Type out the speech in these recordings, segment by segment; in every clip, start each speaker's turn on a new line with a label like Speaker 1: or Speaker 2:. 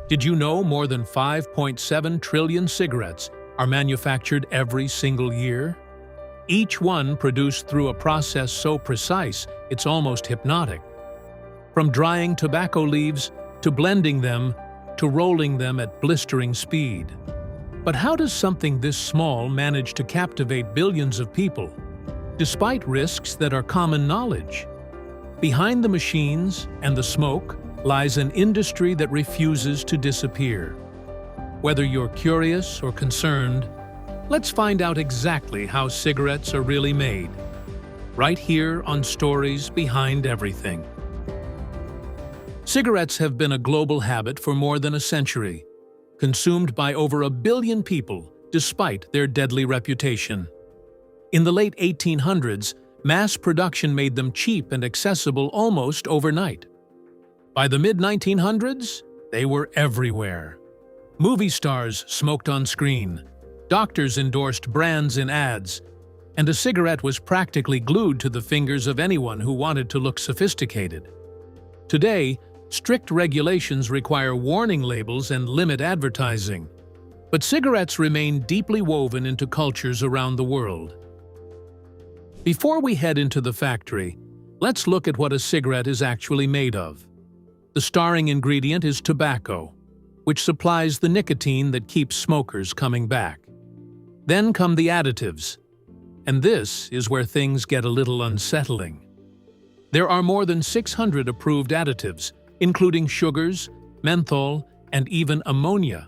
Speaker 1: Did you know more than 5.7 trillion cigarettes are manufactured every single year? Each one produced through a process so precise it's almost hypnotic. From drying tobacco leaves, to blending them, to rolling them at blistering speed. But how does something this small manage to captivate billions of people, despite risks that are common knowledge? Behind the machines and the smoke lies an industry that refuses to disappear. Whether you're curious or concerned, let's find out exactly how cigarettes are really made, right here on Stories Behind Everything. Cigarettes have been a global habit for more than a century, consumed by over 1 billion people despite their deadly reputation. In the late 1800s, mass production made them cheap and accessible almost overnight. By the mid-1900s, they were everywhere. Movie stars smoked on screen, doctors endorsed brands in ads, and a cigarette was practically glued to the fingers of anyone who wanted to look sophisticated. Today, strict regulations require warning labels and limit advertising, but cigarettes remain deeply woven into cultures around the world. Before we head into the factory, let's look at what a cigarette is actually made of. The starring ingredient is tobacco, which supplies the nicotine that keeps smokers coming back. Then come the additives, and this is where things get a little unsettling. There are more than 600 approved additives, including sugars, menthol, and even ammonia.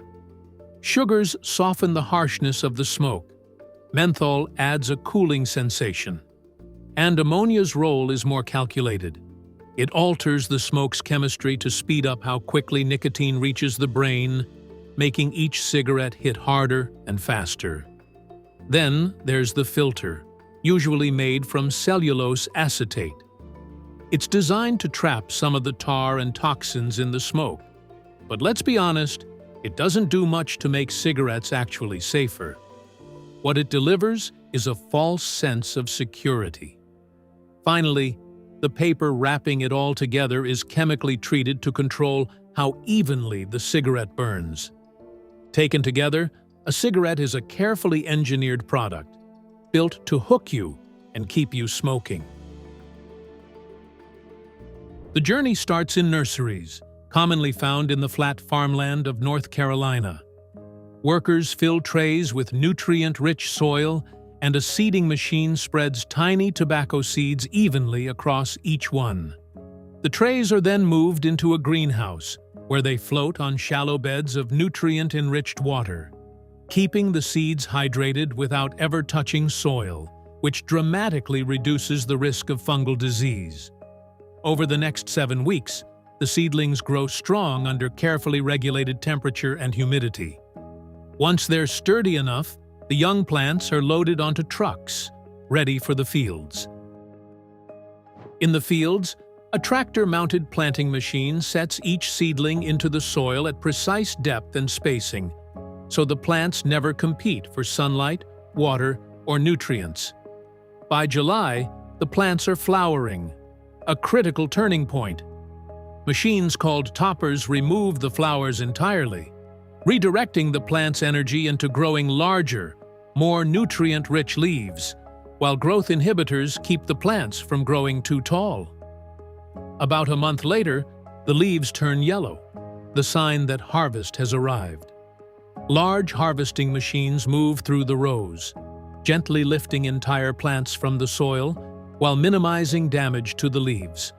Speaker 1: Sugars soften the harshness of the smoke. Menthol adds a cooling sensation. And ammonia's role is more calculated. It alters the smoke's chemistry to speed up how quickly nicotine reaches the brain, making each cigarette hit harder and faster. Then there's the filter, usually made from cellulose acetate. It's designed to trap some of the tar and toxins in the smoke. But let's be honest, it doesn't do much to make cigarettes actually safer. What it delivers is a false sense of security. Finally, the paper wrapping it all together is chemically treated to control how evenly the cigarette burns. Taken together, a cigarette is a carefully engineered product, built to hook you and keep you smoking. The journey starts in nurseries, commonly found in the flat farmland of North Carolina. Workers fill trays with nutrient-rich soil, and a seeding machine spreads tiny tobacco seeds evenly across each one. The trays are then moved into a greenhouse, where they float on shallow beds of nutrient-enriched water, keeping the seeds hydrated without ever touching soil, which dramatically reduces the risk of fungal disease. Over the next 7 weeks, the seedlings grow strong under carefully regulated temperature and humidity. Once they're sturdy enough, the young plants are loaded onto trucks, ready for the fields. In the fields, a tractor-mounted planting machine sets each seedling into the soil at precise depth and spacing, so the plants never compete for sunlight, water, or nutrients. By July, the plants are flowering, a critical turning point. Machines called toppers remove the flowers entirely, redirecting the plant's energy into growing larger, more nutrient-rich leaves, while growth inhibitors keep the plants from growing too tall. About a month later, the leaves turn yellow, the sign that harvest has arrived. Large harvesting machines move through the rows, gently lifting entire plants from the soil while minimizing damage to the leaves.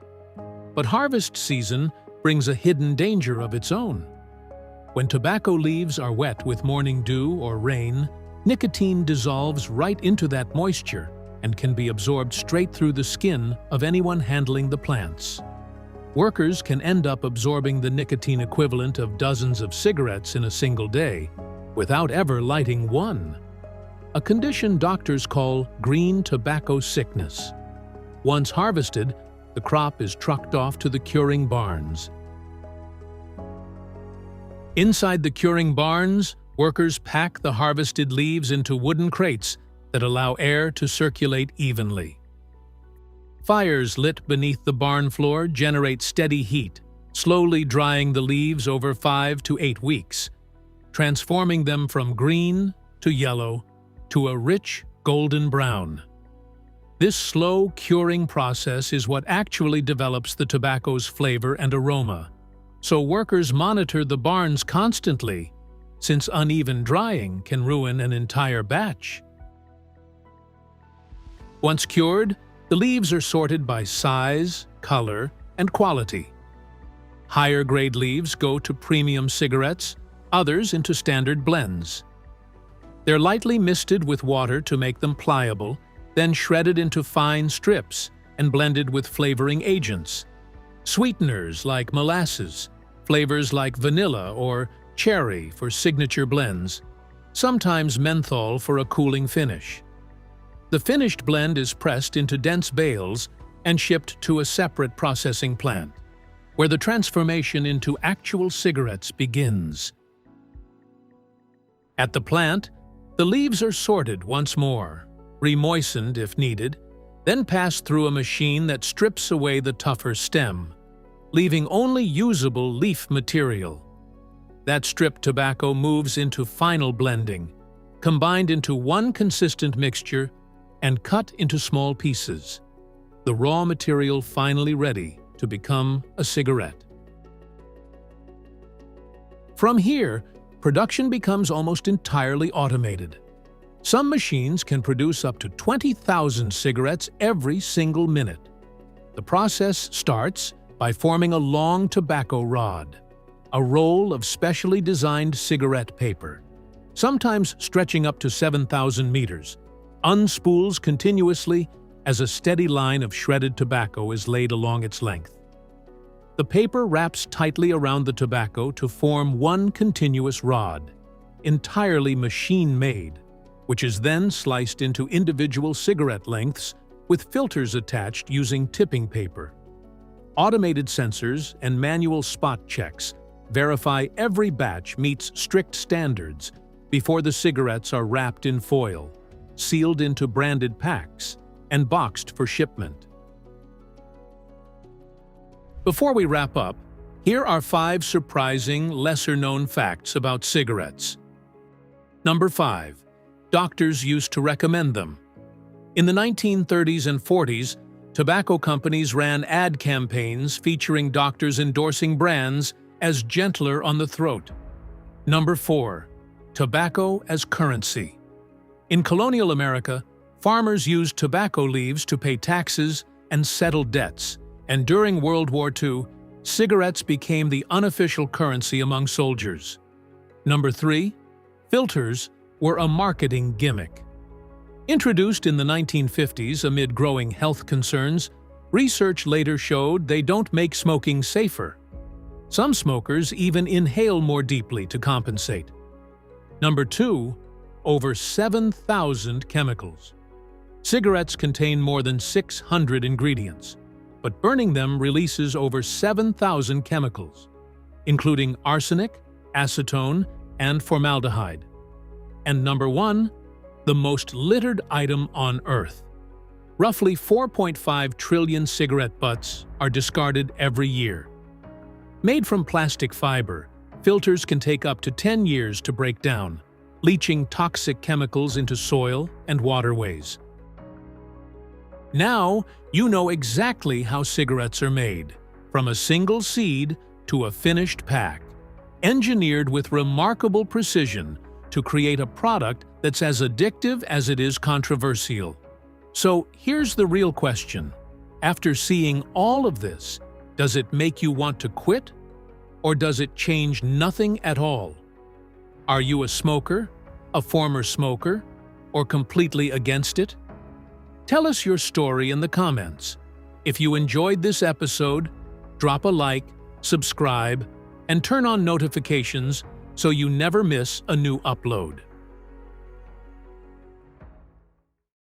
Speaker 1: But harvest season brings a hidden danger of its own. When tobacco leaves are wet with morning dew or rain, nicotine dissolves right into that moisture and can be absorbed straight through the skin of anyone handling the plants. Workers can end up absorbing the nicotine equivalent of dozens of cigarettes in a single day without ever lighting one, a condition doctors call green tobacco sickness. Once harvested, the crop is trucked off to the curing barns. Inside the curing barns, workers pack the harvested leaves into wooden crates that allow air to circulate evenly. Fires lit beneath the barn floor generate steady heat, slowly drying the leaves over 5 to 8 weeks, transforming them from green to yellow to a rich golden brown. This slow curing process is what actually develops the tobacco's flavor and aroma, so workers monitor the barns constantly, since uneven drying can ruin an entire batch. Once cured, the leaves are sorted by size, color, and quality. Higher-grade leaves go to premium cigarettes, others into standard blends. They're lightly misted with water to make them pliable, then shredded into fine strips and blended with flavoring agents. Sweeteners like molasses, flavors like vanilla or cherry for signature blends, sometimes menthol for a cooling finish. The finished blend is pressed into dense bales and shipped to a separate processing plant, where the transformation into actual cigarettes begins. At the plant, the leaves are sorted once more, remoistened if needed, then passed through a machine that strips away the tougher stem, leaving only usable leaf material. That stripped tobacco moves into final blending, combined into one consistent mixture and cut into small pieces, the raw material finally ready to become a cigarette. From here, production becomes almost entirely automated. Some machines can produce up to 20,000 cigarettes every single minute. The process starts by forming a long tobacco rod, a roll of specially designed cigarette paper, sometimes stretching up to 7,000 meters, unspools continuously as a steady line of shredded tobacco is laid along its length. The paper wraps tightly around the tobacco to form one continuous rod, entirely machine-made, which is then sliced into individual cigarette lengths with filters attached using tipping paper. Automated sensors and manual spot checks verify every batch meets strict standards before the cigarettes are wrapped in foil, sealed into branded packs, and boxed for shipment. Before we wrap up, here are 5 surprising, lesser-known facts about cigarettes. Number 5. Doctors used to recommend them. In the 1930s and 40s, tobacco companies ran ad campaigns featuring doctors endorsing brands as gentler on the throat. Number 4. Tobacco as currency. In colonial America, farmers used tobacco leaves to pay taxes and settle debts, and during World War II, cigarettes became the unofficial currency among soldiers. Number 3. Filters were a marketing gimmick. Introduced in the 1950s amid growing health concerns, research later showed they don't make smoking safer. Some smokers even inhale more deeply to compensate. Number 2. Over 7,000 chemicals. Cigarettes contain more than 600 ingredients, but burning them releases over 7,000 chemicals, including arsenic, acetone, and formaldehyde. And number 1, the most littered item on Earth. Roughly 4.5 trillion cigarette butts are discarded every year. Made from plastic fiber, filters can take up to 10 years to break down, leaching toxic chemicals into soil and waterways. Now, you know exactly how cigarettes are made, from a single seed to a finished pack, engineered with remarkable precision to create a product that's as addictive as it is controversial. So here's the real question. After seeing all of this, does it make you want to quit? Or does it change nothing at all? Are you a smoker, a former smoker, or completely against it? Tell us your story in the comments. If you enjoyed this episode, drop a like, subscribe, and turn on notifications so you never miss a new upload.